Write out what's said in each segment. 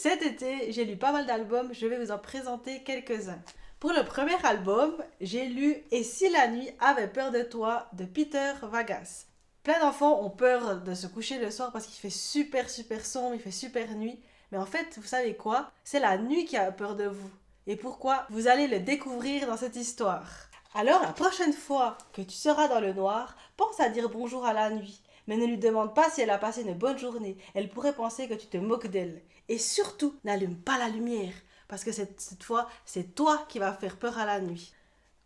Cet été, j'ai lu pas mal d'albums, je vais vous en présenter quelques-uns. Pour le premier album, j'ai lu Et si la nuit avait peur de toi de Peter Vagas. Plein d'enfants ont peur de se coucher le soir parce qu'il fait super sombre, il fait super nuit. Mais en fait, vous savez quoi? C'est la nuit qui a peur de vous. Et pourquoi? Vous allez le découvrir dans cette histoire. Alors la prochaine fois que tu seras dans le noir, pense à dire bonjour à la nuit. Mais ne lui demande pas si elle a passé une bonne journée. Elle pourrait penser que tu te moques d'elle. Et surtout, n'allume pas la lumière. Parce que cette fois, c'est toi qui vas faire peur à la nuit.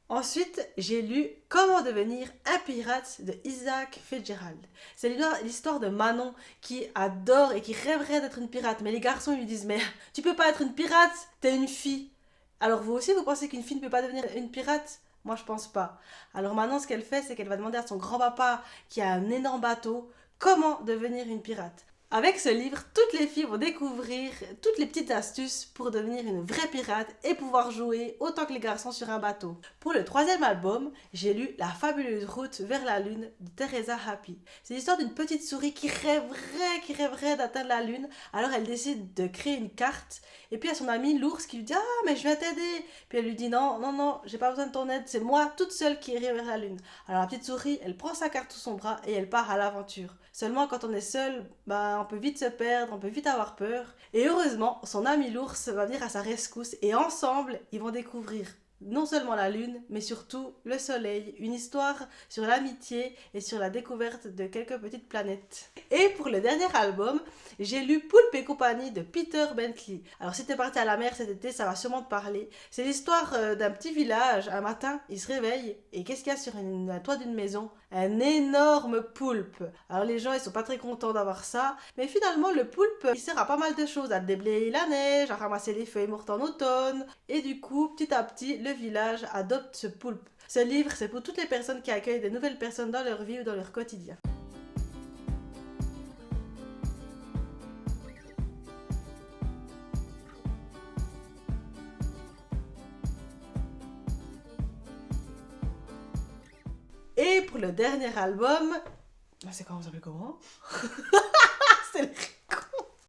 Ensuite, j'ai lu Comment devenir un pirate de Isaac Fitzgerald. C'est l'histoire de Manon qui adore et qui rêverait d'être une pirate. Mais les garçons lui disent, mais tu peux pas être une pirate, t'es une fille. Alors vous aussi, vous pensez qu'une fille ne peut pas devenir une pirate? Moi, je pense pas. Alors maintenant, ce qu'elle fait, c'est qu'elle va demander à son grand-papa, qui a un énorme bateau, comment devenir une pirate. Avec ce livre, toutes les filles vont découvrir toutes les petites astuces pour devenir une vraie pirate et pouvoir jouer autant que les garçons sur un bateau. Pour le troisième album, j'ai lu La fabuleuse route vers la lune de Teresa Happy. C'est l'histoire d'une petite souris qui rêverait d'atteindre la lune. Alors elle décide de créer une carte et puis à son ami l'ours qui lui dit « Ah, mais je vais t'aider !» Puis elle lui dit « Non, j'ai pas besoin de ton aide, c'est moi toute seule qui irai vers la lune. » Alors la petite souris, elle prend sa carte sous son bras et elle part à l'aventure. Seulement quand on est seul, on peut vite se perdre, on peut vite avoir peur. Et heureusement, son ami l'ours va venir à sa rescousse et ensemble, ils vont découvrir non seulement la lune, mais surtout le soleil. Une histoire sur l'amitié et sur la découverte de quelques petites planètes. Et pour le dernier album, j'ai lu Poulpe et compagnie de Peter Bentley. Alors si t'es parti à la mer cet été, ça va sûrement te parler. C'est l'histoire d'un petit village. Un matin, il se réveille et qu'est-ce qu'il y a sur un toit d'une maison? Un énorme poulpe. Alors les gens, ils sont pas très contents d'avoir ça. Mais finalement, le poulpe, il sert à pas mal de choses. À déblayer la neige, à ramasser les feuilles mortes en automne. Et du coup, petit à petit, le village adopte ce poulpe. Ce livre, c'est pour toutes les personnes qui accueillent de nouvelles personnes dans leur vie ou dans leur quotidien. Et pour le dernier album, c'est comment, vous appelez comment? C'est le